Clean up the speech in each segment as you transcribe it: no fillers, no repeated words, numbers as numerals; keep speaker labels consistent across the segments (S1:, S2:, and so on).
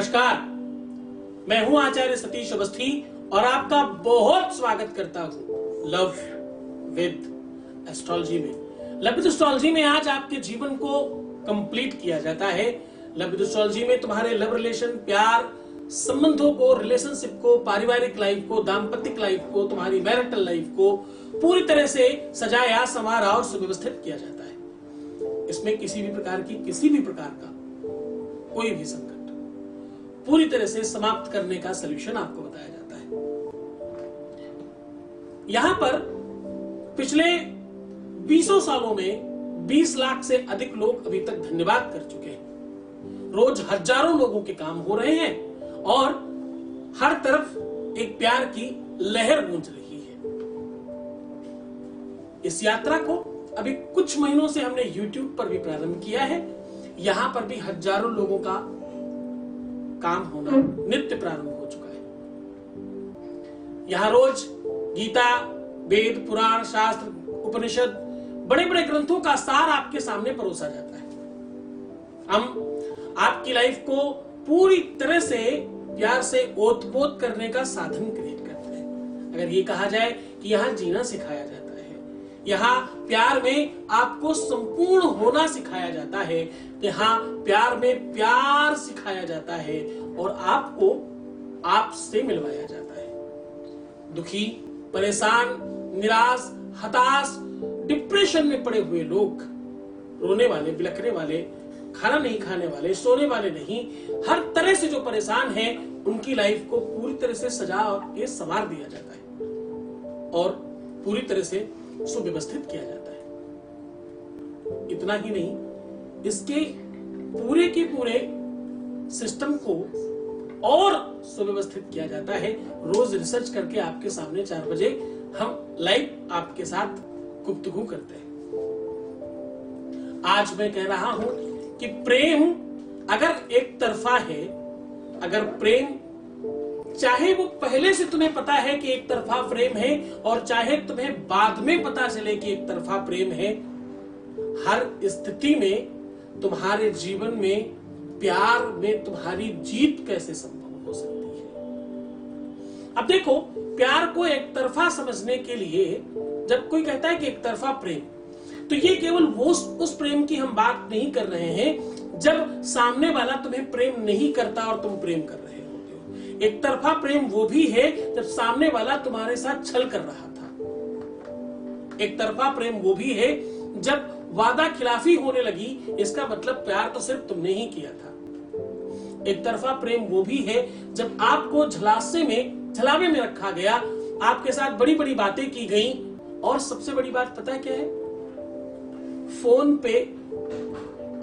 S1: नमस्कार, मैं हूं आचार्य सतीश अवस्थी और आपका बहुत स्वागत करता हूं लव विद एस्ट्रोलॉजी में। लव विद एस्ट्रोलॉजी में आज आपके जीवन को कंप्लीट किया जाता है। लव विद एस्ट्रोलॉजी में तुम्हारे लव रिलेशन, प्यार संबंधों को, रिलेशनशिप को, पारिवारिक लाइफ को, दाम्पत्य लाइफ को, तुम्हारी मैरिटल लाइफ को पूरी तरह से सजाया, संवारा और सुव्यवस्थित किया जाता है। इसमें किसी भी प्रकार का कोई भी संकट पूरी तरह से समाप्त करने का सलूशन आपको बताया जाता है। यहां पर पिछले 20 सालों में 20 लाख से अधिक लोग अभी तक धन्यवाद कर चुके हैं। रोज हजारों लोगों के काम हो रहे हैं और हर तरफ एक प्यार की लहर गूंज रही है। इस यात्रा को अभी कुछ महीनों से हमने YouTube पर भी प्रारंभ किया है। यहां पर भी हजारों लोगों का काम होना नित्य प्रारंभ हो चुका है। यहां रोज गीता, वेद, पुराण, शास्त्र, उपनिषद, बड़े बड़े ग्रंथों का सार आपके सामने परोसा जाता है। हम आपकी लाइफ को पूरी तरह से प्यार से ओतपोत करने का साधन क्रिएट करते हैं। अगर ये कहा जाए कि यहां जीना सिखाया जाता है, यहाँ प्यार में आपको संपूर्ण होना सिखाया जाता है, यहाँ प्यार में प्यार सिखाया जाता है और आपको आपसे मिलवाया जाता है। दुखी, परेशान, निराश, हताश, डिप्रेशन में पड़े हुए लोग, रोने वाले, बिलखने वाले, खाना नहीं खाने वाले, सोने वाले नहीं, हर तरह से जो परेशान हैं, उनकी लाइफ को पूरी तरह से सजा के संवार दिया जाता है और पूरी तरह से सुव्यवस्थित किया जाता है। इतना ही नहीं, इसके पूरे के पूरे सिस्टम को और सुव्यवस्थित किया जाता है। रोज रिसर्च करके आपके सामने 4 बजे हम लाइव आपके साथ गुफ्तगू करते हैं। आज मैं कह रहा हूं कि प्रेम अगर एक तरफा है, अगर प्रेम चाहे वो पहले से तुम्हें पता है कि एक तरफा प्रेम है और चाहे तुम्हें बाद में पता चले कि एक तरफा प्रेम है, हर स्थिति में तुम्हारे जीवन में प्यार में तुम्हारी जीत कैसे संभव हो सकती है। अब देखो, प्यार को एक तरफा समझने के लिए जब कोई कहता है कि एक तरफा प्रेम, तो ये केवल वो उस प्रेम की हम बात नहीं कर रहे हैं जब सामने वाला तुम्हें प्रेम नहीं करता और तुम प्रेम कर रहे हो। एक तरफा प्रेम वो भी है जब सामने वाला तुम्हारे साथ छल कर रहा था। एक तरफा प्रेम वो भी है जब वादा खिलाफी होने लगी, इसका मतलब प्यार तो सिर्फ तुमने ही किया था। एक तरफा प्रेम वो भी है जब आपको झलावे में रखा गया, आपके साथ बड़ी बड़ी बातें की गई और सबसे बड़ी बात पता है क्या है, फोन पे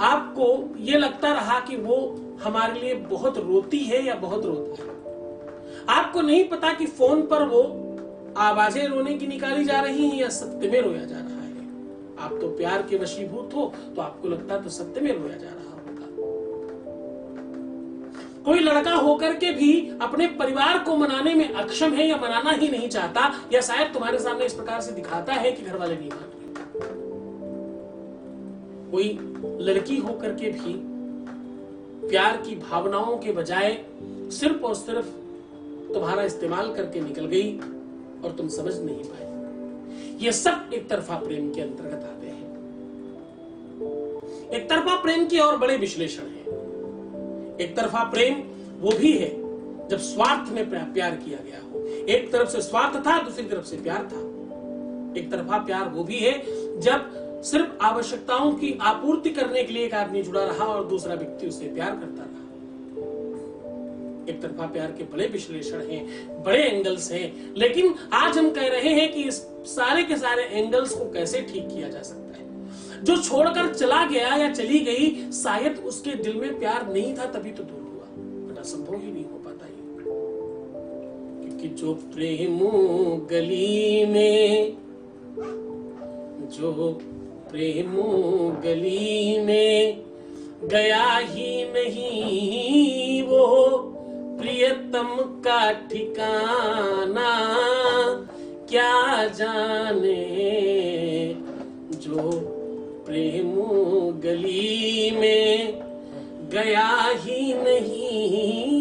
S1: आपको ये लगता रहा कि वो हमारे लिए बहुत रोती है या बहुत रोता है। आपको नहीं पता कि फोन पर वो आवाजें रोने की निकाली जा रही हैं या सत्य में रोया जा रहा है। आप तो प्यार के वशीभूत हो तो आपको लगता तो सत्य में रोया जा रहा होगा। कोई लड़का होकर के भी अपने परिवार को मनाने में अक्षम है या मनाना ही नहीं चाहता, या शायद तुम्हारे सामने इस प्रकार से दिखाता है कि घर वाले नहीं मान रहे। कोई लड़की होकर के भी प्यार की भावनाओं के बजाय सिर्फ और सिर्फ तुम्हारा इस्तेमाल करके निकल गई और तुम समझ नहीं पाए। ये सब एक तरफा प्रेम के अंतर्गत आते हैं। एक तरफा प्रेम के और बड़े विश्लेषण हैं। एक तरफा प्रेम वो भी है जब स्वार्थ में प्यार किया गया हो। एक तरफ से स्वार्थ था, दूसरी तरफ से प्यार था। एक तरफा प्यार वो भी है जब सिर्फ आवश्यकताओं की आपूर्ति करने के लिए एक आदमी जुड़ा रहा और दूसरा व्यक्ति उससे प्यार करता रहा। एक तरफा प्यार के बड़े विश्लेषण हैं, बड़े एंगल्स हैं, लेकिन आज हम कह रहे हैं कि इस सारे के सारे एंगल्स को कैसे ठीक किया जा सकता है। जो छोड़कर चला गया या चली गई, शायद उसके दिल में प्यार नहीं था तभी तो दूर हुआ, वरना संभव ही नहीं हो पाता ये। क्योंकि जो प्रेम गली में, जो प्रेम गली में गया ही नहीं, वो प्रियतम का ठिकाना क्या जाने। जो प्रेम गली में गया ही नहीं,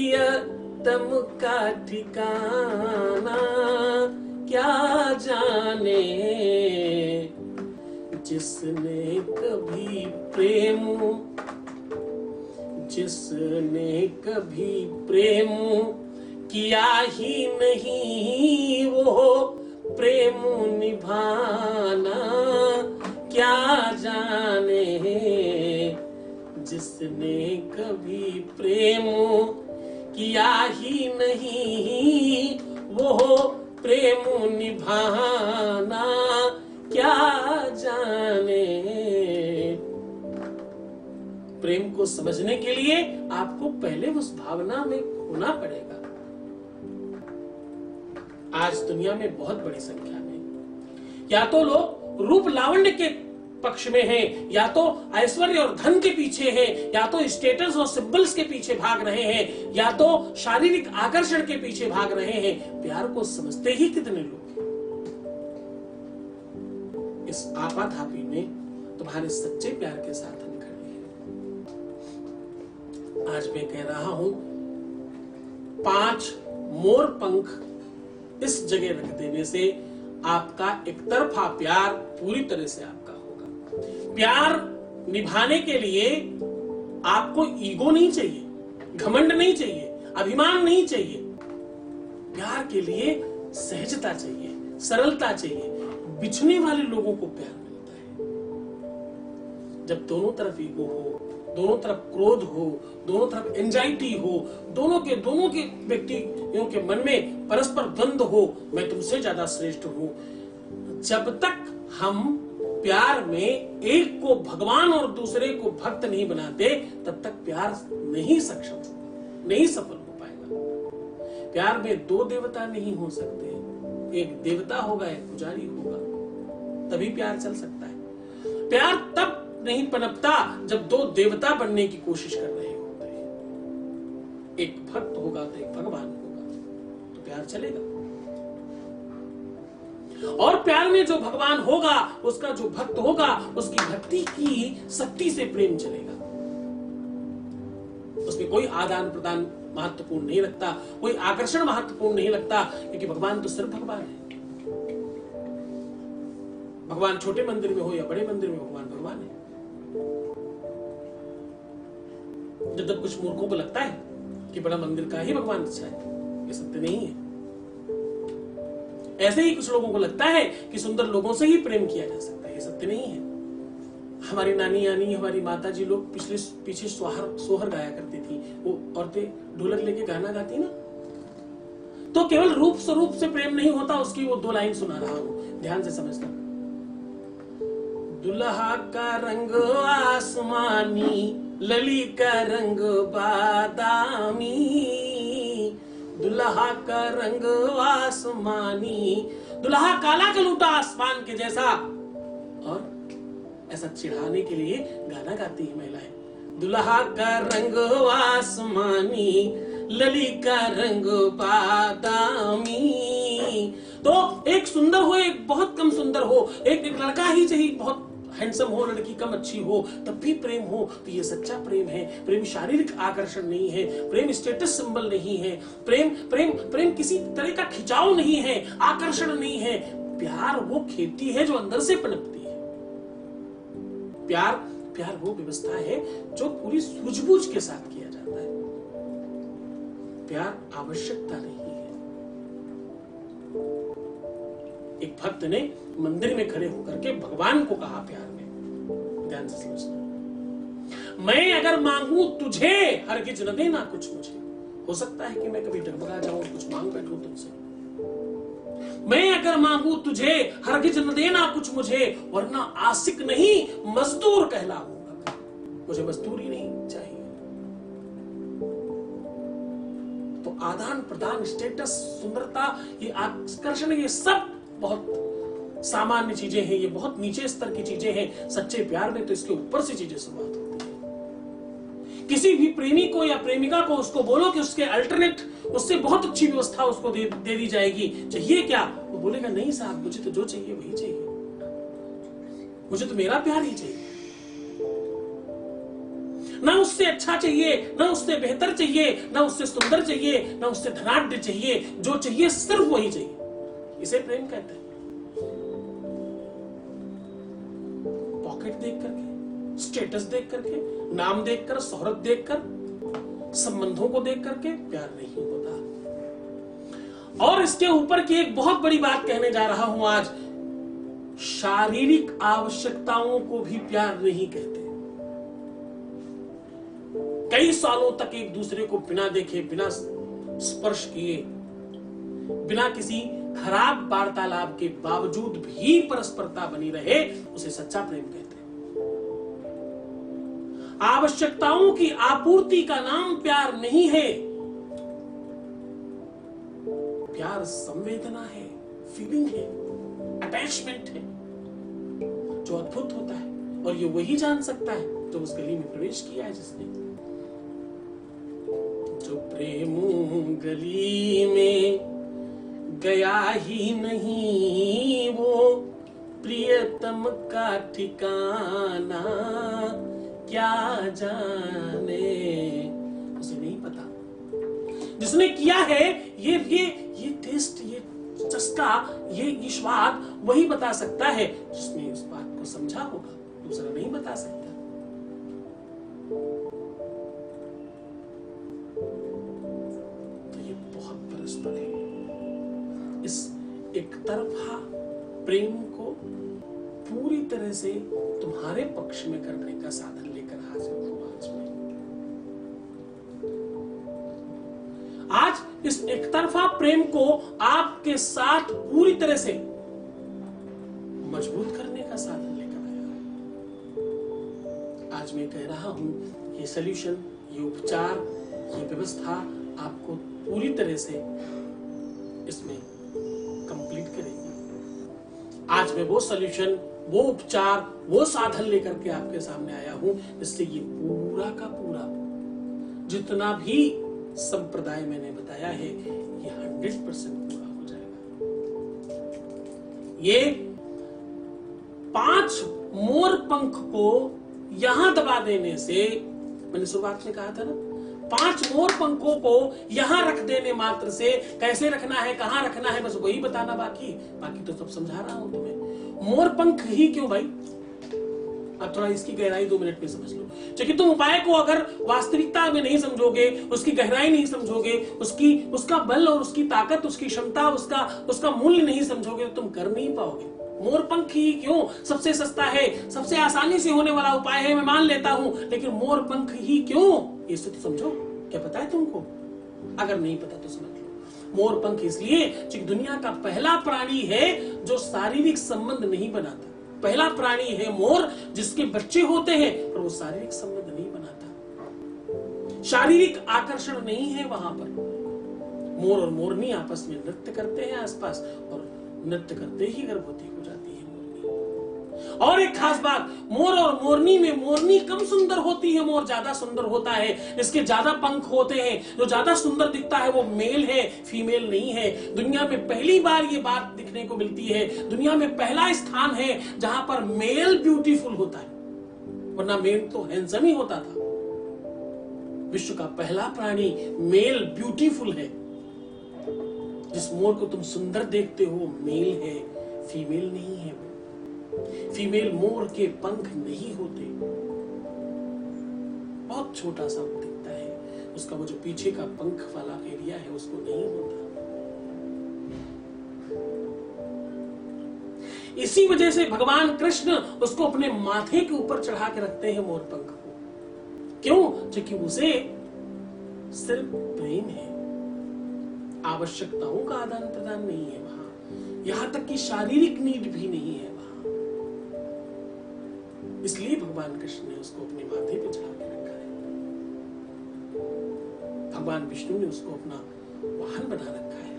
S1: प्रियतम का ठिकाना क्या जाने, जिसने कभी प्रेम किया ही नहीं, वो प्रेम निभाना क्या जाने, जिसने कभी प्रेम किया ही नहीं, वो प्रेम निभाना क्या जाने। प्रेम को समझने के लिए आपको पहले उस भावना में खोना पड़ेगा। आज दुनिया में बहुत बड़ी संख्या में या तो लोग रूप लावण्य के पक्ष में हैं, या तो ऐश्वर्य और धन के पीछे हैं, या तो स्टेटस और सिंबल्स के पीछे भाग रहे हैं, या तो शारीरिक आकर्षण के पीछे भाग रहे हैं। प्यार को समझते ही कितने लोग हैं। इस आपाधापी में तुम्हारे सच्चे प्यार के साथ हम खड़े हैं। आज मैं कह रहा हूं, 5 मोर पंख इस जगह रख देने से आपका एक तरफा प्यार पूरी तरह से आपका होगा। प्यार निभाने के लिए आपको ईगो नहीं चाहिए, घमंड नहीं चाहिए, अभिमान नहीं चाहिए। प्यार के लिए सहजता चाहिए, सरलता चाहिए। बिछने वाले लोगों को प्यार मिलता है जब दोनों तरफ ईगो हो, दोनों तरफ क्रोध हो, दोनों तरफ एंजाइटी हो, दोनों के व्यक्तियों के मन में परस्पर द्वंद्व हो, मैं तुमसे ज्यादा श्रेष्ठ हूं। जब तक हम प्यार में एक को भगवान और दूसरे को भक्त नहीं बनाते, तब तक प्यार नहीं सफल हो पाएगा। प्यार में 2 देवता नहीं हो सकते, एक देवता होगा, एक पुजारी होगा, तभी प्यार चल सकता है। प्यार तब नहीं पनपता जब 2 देवता बनने की कोशिश कर रहे होते हैं। एक भक्त होगा तो एक भगवान होगा, तो प्यार चलेगा। और प्यार में जो भगवान होगा, उसका जो भक्त होगा, उसकी भक्ति की शक्ति से प्रेम चलेगा। उसमें कोई आदान प्रदान महत्वपूर्ण नहीं लगता, कोई आकर्षण महत्वपूर्ण नहीं लगता, क्योंकि भगवान तो सिर्फ भगवान है। भगवान छोटे मंदिर में हो या बड़े मंदिर में, भगवान भगवान है। जब कुछ मूर्खों को लगता है कि बड़ा मंदिर का ही भगवान अच्छा है, ये सत्य नहीं है। ऐसे ही कुछ लोगों को लगता है कि सुंदर लोगों से ही प्रेम किया जा सकता है, ये सत्य नहीं है। हमारी नानी यानी हमारी माता जी लोग पीछे सोहर गाया करती थी, वो औरतें ढोलक लेके गाना गाती ना, तो केवल रूप स्वरूप से प्रेम नहीं होता। उसकी वो 2 लाइन सुना रहा हूं, ध्यान से समझना। दुल्हा का रंग आसमानी, लली का रंग बादामी, दुल्हा का रंग आसमानी, दुल्हा काला कलूटा आसमान के जैसा। और ऐसा चिढ़ाने के लिए गाना गाती है महिलाएं, दुल्हा का रंग आसमानी, लली का रंग बादामी। तो एक सुंदर हो, एक बहुत कम सुंदर हो, एक लड़का ही चाहिए बहुत हैंडसम हो, लड़की कम अच्छी हो, तब भी प्रेम हो, तो ये सच्चा प्रेम है। प्रेम शारीरिक आकर्षण नहीं है, प्रेम स्टेटस सिंबल नहीं है, प्रेम किसी तरह का खिंचाव नहीं है, आकर्षण नहीं है। प्यार वो खेती है जो अंदर से पनपती है। प्यार वो व्यवस्था है जो पूरी सूझबूझ के साथ किया जाता है। प्यार आवश्यकता नहीं है। एक भक्त ने मंदिर में खड़े होकर के भगवान को कहा प्यार में, ध्यान से समझना, मैं अगर मांगू तुझे हरगिज न देना कुछ मुझे। हो सकता है कि मैं कभी डगमगा जाऊं, कुछ मांग बैठूं तुमसे। मैं अगर मांगू तुझे हरगिज न देना कुछ मुझे, वरना आशिक नहीं मजदूर कहलाऊंगा। मुझे मजदूरी नहीं चाहिए। तो आदान प्रदान, स्टेटस, सुंदरता, ये आकर्षण, ये सब बहुत सामान्य चीजें हैं, ये बहुत नीचे स्तर की चीजें हैं। सच्चे प्यार में तो इसके ऊपर से चीजें शुरुआत होती है। किसी भी प्रेमी को या प्रेमिका को उसको बोलो कि उसके अल्टरनेट, उससे बहुत अच्छी व्यवस्था उसको दे दी जाएगी, चाहिए क्या? वो बोलेगा नहीं साहब, मुझे तो जो चाहिए वही चाहिए, मुझे तो मेरा प्यार ही चाहिए। ना उस उससे अच्छा चाहिए, ना उससे बेहतर चाहिए, ना उससे सुंदर चाहिए, ना उससे धनाढ्य चाहिए, जो चाहिए सिर्फ वही चाहिए। इसे प्रेम कहते हैं। पॉकेट देख करके, स्टेटस देख करके, नाम देखकर, शोहरत देखकर, संबंधों को देख करके प्यार नहीं होता। और इसके ऊपर की एक बहुत बड़ी बात कहने जा रहा हूं आज, शारीरिक आवश्यकताओं को भी प्यार नहीं कहते। कई सालों तक एक दूसरे को बिना देखे, बिना स्पर्श किए, बिना किसी खराब वार्तालाप के बावजूद भी परस्परता बनी रहे, उसे सच्चा प्रेम कहते हैं। आवश्यकताओं की आपूर्ति का नाम प्यार नहीं है। प्यार संवेदना है, फीलिंग है, अटैचमेंट है, जो अद्भुत होता है। और ये वही जान सकता है जो उस गली में प्रवेश किया है, जिसने। जो प्रेम गली में गया ही नहीं, वो प्रियतम का ठिकाना क्या जाने। उसे नहीं पता। जिसने किया है ये टेस्ट, ये चस्का, ये स्वाद, वही बता सकता है जिसने उस बात को समझा होगा। दूसरा नहीं बता सकता। तो ये बहुत परस्पर है। इस एक तरफा प्रेम को पूरी तरह से तुम्हारे पक्ष में करने का साधन लेकर हाजिर हूं आज इस एक तरफा प्रेम को आपके साथ पूरी तरह से मजबूत करने का साधन लेकर आया। आज मैं कह रहा हूं, ये सॉल्यूशन, ये उपचार, ये व्यवस्था आपको पूरी तरह से इसमें कंप्लीट करेगी। आज मैं वो सॉल्यूशन, वो उपचार, वो साधन लेकर के आपके सामने आया हूं, जिससे ये पूरा का पूरा जितना भी संप्रदाय मैंने बताया है, ये 100% पूरा हो जाएगा। ये 5 मोर पंख को यहां दबा देने से, मैंने शुरुआत में कहा था ना, 5 मोर पंखों को यहां रख देने मात्र से, कैसे रखना है, कहां रखना है, बस वही बताना बाकी तो सब समझा रहा हूं तुम्हें। मोर पंख ही क्यों भाई? अब थोड़ा इसकी गहराई 2 मिनट में समझ लो। क्योंकि तुम उपाय को अगर वास्तविकता में नहीं समझोगे, उसकी गहराई नहीं समझोगे, उसका बल और उसकी ताकत, उसकी क्षमता, उसका मूल्य नहीं समझोगे, तो तुम कर नहीं पाओगे। मोरपंख ही क्यों? सबसे सस्ता है, सबसे आसानी से होने वाला उपाय है, मैं मान लेता हूं, लेकिन मोरपंख ही क्यों? इसे तो समझो। क्या पता है तुमको? अगर नहीं पता तो समझ लो। मोरपंख इसलिए कि दुनिया का पहला प्राणी है जो शारीरिक संबंध नहीं बनाता। पहला प्राणी है मोर, जिसके बच्चे होते हैं पर वो शारीरिक संबंध नहीं बनाता। शारीरिक आकर्षण नहीं है वहां पर। मोर और मोरनी आपस में नृत्य करते हैं आसपास, और नृत्य करते ही गर्भवती हो जाती है मोरनी। और एक खास बात, मोर और मोरनी में मोरनी कम सुंदर होती है, मोर ज्यादा सुंदर होता है। इसके ज्यादा पंख होते हैं, जो ज्यादा सुंदर दिखता है वो मेल है, फीमेल नहीं है। दुनिया में पहली बार ये बात दिखने को मिलती है। दुनिया में पहला स्थान है जहां पर मेल ब्यूटीफुल होता है, वरना मेल तो हैंडसम ही होता था। विश्व का पहला प्राणी मेल ब्यूटीफुल है। जिस मोर को तुम सुंदर देखते हो मेल है, फीमेल नहीं है। फीमेल मोर के पंख नहीं होते, बहुत छोटा सा दिखता है। उसका वो जो पीछे का पंख वाला एरिया है उसको नहीं होता। इसी वजह से भगवान कृष्ण उसको अपने माथे के ऊपर चढ़ा के रखते हैं मोर पंख को। क्यों? क्योंकि उसे सिर्फ प्रेम है, आवश्यकताओं का आदान प्रदान नहीं है वहां, यहां तक कि शारीरिक नीड भी नहीं है वहां। इसलिए भगवान कृष्ण ने उसको अपने माथे पे चढ़ा के रखा है। भगवान विष्णु ने उसको अपना वाहन बना रखा है।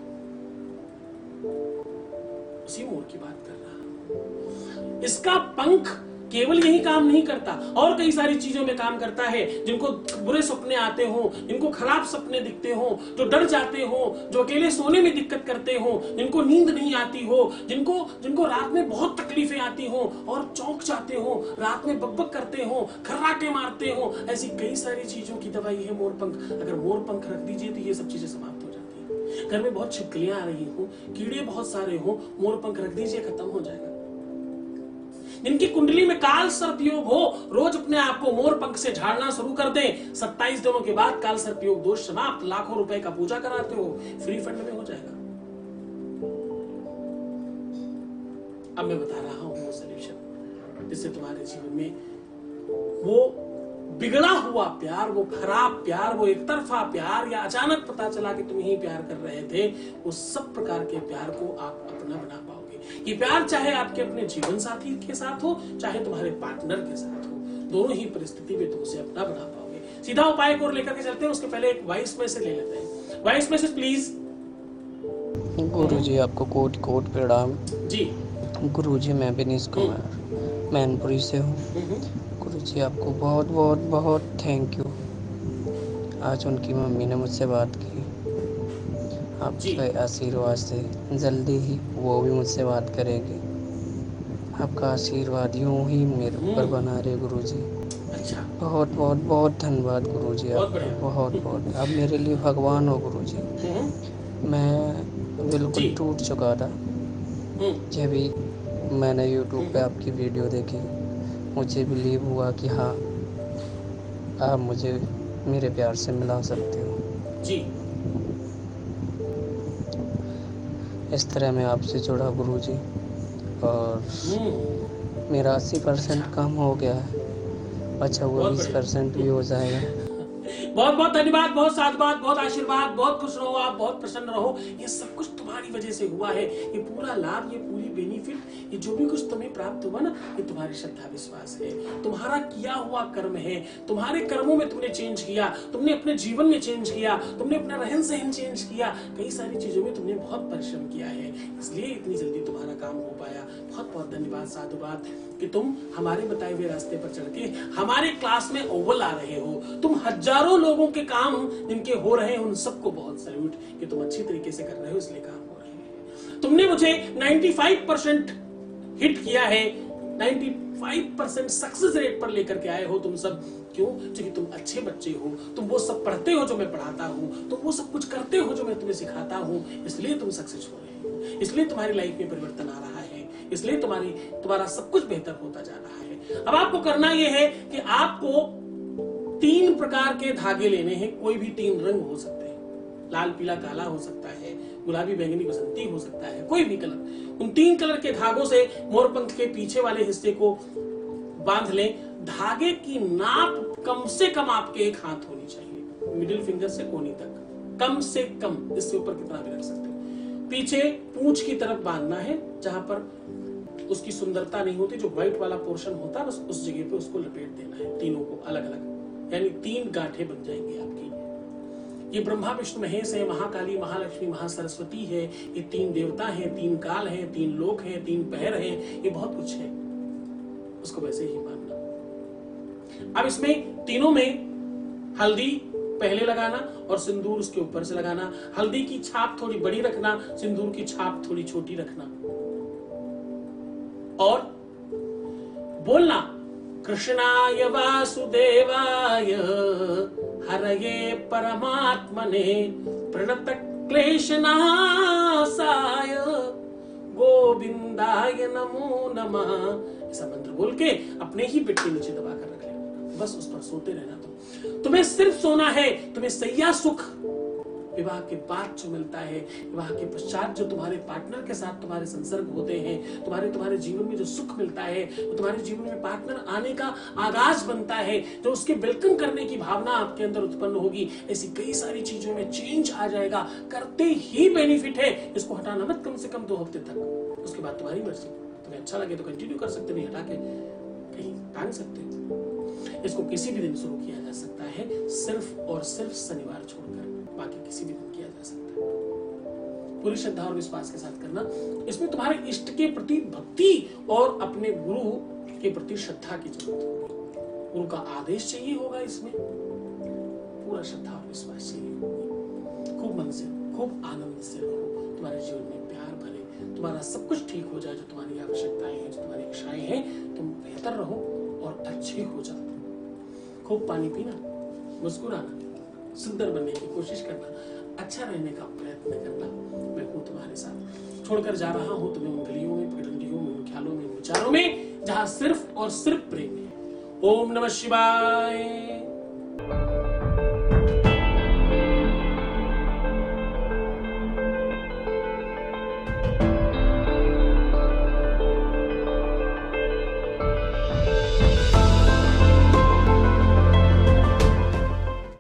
S1: उसी मोर की बात कर रहा हूं। इसका पंख केवल यही काम नहीं करता, और कई सारी चीजों में काम करता है। जिनको बुरे सपने आते हो, जिनको खराब सपने दिखते हो, जो डर जाते हो, जो अकेले सोने में दिक्कत करते हो, जिनको नींद नहीं आती हो, जिनको रात में बहुत तकलीफें आती हो और चौंक जाते हो, रात में बकबक करते हो, खर्राटे मारते हो, ऐसी कई सारी चीजों की दवाई है मोरपंख। अगर मोरपंख रख दीजिए तो ये सब चीजें समाप्त हो जाती है। घर में बहुत छिपकलियां आ रही हो, कीड़े बहुत सारे हो, मोरपंख रख दीजिए, खत्म हो जाएगा। जिनकी कुंडली में काल सर्प योग हो, रोज अपने आप को मोर पंख से झाड़ना शुरू कर दें। 27 दिनों के बाद काल सर्प योग दोष समाप्त। लाखों रुपए का पूजा कराते हो, फ्री फंड में हो जाएगा। अब मैं बता रहा हूं वो सॉल्यूशन जिससे तुम्हारे जीवन में वो बिगड़ा हुआ प्यार, वो खराब प्यार, वो एक तरफा प्यार, या अचानक पता चला कि तुम ही प्यार कर रहे थे, वो सब प्रकार के प्यार को आप अपना बना पाओगे। ये प्यार चाहे आपके अपने जीवन साथी के साथ हो, चाहे तुम्हारे पार्टनर के साथ हो, दोनों ही परिस्थिति में तुम उसे अपना बना पाओगे। सीधा उपाय को लेकर के चलते हैं, उसके पहले एक वॉइस मैसेज ले लेते हैं। Voice message please.
S2: गुरुजी आपको कोट कोट प्रणाम
S1: जी।
S2: गुरुजी, मैं विनीश कुमार मैनपुरी से हूँ। गुरुजी आपको बहुत बहुत बहुत थैंक यू। आज उनकी मम्मी ने मुझसे बात की, आपके आशीर्वाद से जल्दी ही वो भी मुझसे बात करेगी। आपका आशीर्वाद यूं ही मेरे ऊपर बना रहे गुरुजी।
S1: अच्छा,
S2: बहुत बहुत बहुत धन्यवाद गुरुजी, आपका बहुत बहुत। आप मेरे लिए भगवान हो गुरुजी। मैं बिल्कुल टूट चुका था जब भी मैंने यूट्यूब पे आपकी वीडियो देखी। मुझे बिलीव हुआ कि हाँ, आप मुझे मेरे प्यार से मिला सकते हो
S1: जी।
S2: इस तरह मैं आपसे जुड़ा गुरुजी, और मेरा 80% कम हो गया है। अच्छा, वो 20% भी हो जाएगा।
S1: बहुत बहुत धन्यवाद, बहुत साधुवाद, बहुत आशीर्वाद, बहुत खुश रहो आप, बहुत प्रसन्न रहो। ये सब कुछ तुम्हारी वजह से हुआ है। ये पूरा लाभ, ये पूरी बेनिफिट, ये जो भी कुछ तुम्हें प्राप्त हुआ ना, ये तुम्हारी श्रद्धा विश्वास है, तुम्हारा किया हुआ कर्म है। तुम्हारे कर्मों में तुमने चेंज किया, तुमने अपने जीवन में चेंज किया, तुमने अपना रहन सहन चेंज किया, कई सारी चीजों में तुमने बहुत परिश्रम किया है, इसलिए इतनी जल्दी तुम्हारा काम हो पाया। बहुत बहुत धन्यवाद, साधुवाद कि तुम हमारे बताए हुए रास्ते पर चल के हमारे क्लास में अव्वल आ रहे हो। तुम हजारों लोगों के काम जिनके हो रहे हैं, उन सबको बहुत सैल्यूट कि तुम अच्छी तरीके से कर रहे हो, इसलिए काम हो रहे हैं। तुमने मुझे 95% हिट किया है, 95% सक्सेस रेट पर लेकर के आए हो तुम सब। क्यों? क्योंकि तुम अच्छे बच्चे हो, तुम वो सब पढ़ते हो जो मैं पढ़ाता हूँ, तुम वो सब कुछ करते हो जो मैं तुम्हें सिखाता हूँ, इसलिए तुम सक्सेस हो रहे हो, इसलिए तुम्हारी लाइफ में परिवर्तन आ रहा है, इसलिए तुम्हारा सब कुछ बेहतर होता जा रहा है। अब आपको करना यह है कि आपको 3 प्रकार के धागे लेने हैं। कोई भी 3 रंग हो सकते हैं, लाल पीला काला हो सकता है, गुलाबी बैंगनी बसंती हो सकता है, कोई भी कलर। उन 3 कलर के धागों से मोरपंख के पीछे वाले हिस्से को बांध लें। धागे की नाप कम से कम आपके 1 हाथ होनी चाहिए, मिडिल फिंगर से कोनी तक, कम से कम। इससे ऊपर कितना भी रख सकते हो। पीछे पूंछ की तरफ बांधना है, जहां पर उसकी सुंदरता नहीं होती, जो व्हाइट वाला पोर्शन होता है, बस उस जगह पे उसको लपेट देना है, तीनों को अलग अलग, यानी 3 गांठें बन जाएंगी आपकी। ये ब्रह्मा विष्णु महेश है, महाकाली, महालक्ष्मी, महासरस्वती है, ये 3 देवता हैं, 3 काल हैं, 3 लोक हैं, 3 पहर हैं, ये बहुत कुछ है, उसको वैसे ही मानना। अब इसमें तीनों में हल्दी पहले लगाना और सिंदूर उसके ऊपर से लगाना। हल्दी की छाप थोड़ी बड़ी रखना, सिंदूर की छाप थोड़ी छोटी रखना, और बोलना कृष्णाय वासुदेवाय हरये परमात्मने प्रणत क्लेशनाशाय गोविंदाय नमो नमः। ऐसा मंत्र बोल के अपने ही पेट के नीचे दबा कर रख लेना, बस उस पर सोते रहना। तुम्हें सिर्फ सोना है, तुम्हें सैया सुख विवाह के बाद जो मिलता है, विवाह के पश्चात जो तुम्हारे पार्टनर के साथ तुम्हारे संसर्ग होते हैं, तुम्हारे जीवन में जो सुख मिलता है, तो तुम्हारे जीवन में पार्टनर आने का आगाज बनता है, जो उसके वेलकम करने की भावना आपके अंदर उत्पन्न होगी, ऐसी कई सारी चीजों में चेंज आ जाएगा। करते ही बेनिफिट है, इसको हटाना मत, कम से कम 2 हफ्ते तक। उसके बाद तुम्हारी मर्जी, तुम्हें अच्छा लगे तो कंटिन्यू कर सकते, नहीं हटा के कहीं टांग सकते। इसको किसी भी दिन शुरू किया जा सकता है, सिर्फ और सिर्फ शनिवार छोड़कर, बाकी किसी भी दिन किया जा सकता है। पूरी श्रद्धा और विश्वास के साथ करना। इसमें तुम्हारे इष्ट के प्रति भक्ति और अपने गुरु के प्रति श्रद्धा की जरूरत होगी, उनका आदेश चाहिए होगा, इसमें पूरा श्रद्धा और विश्वास चाहिए होगी। खूब मन से, खूब आनंद से रहो, तुम्हारे जीवन में प्यार भरे, तुम्हारा सब कुछ ठीक हो जाए, जो तुम्हारी आवश्यकताएं हैं, जो तुम्हारी इच्छाएं हैं, तुम बेहतर रहो और अच्छे हो जाओ। खूब पानी पीना, मुस्कुराना, सुंदर बनने की कोशिश करना, अच्छा रहने का प्रयत्न करना। मैं हूं तुम्हारे साथ, छोड़कर जा रहा हूं तुम्हें उन गलियों में, पगडंडियों में, उन ख्यालों में, उन विचारों में, जहां सिर्फ और सिर्फ प्रेम है। ओम नमः शिवाय।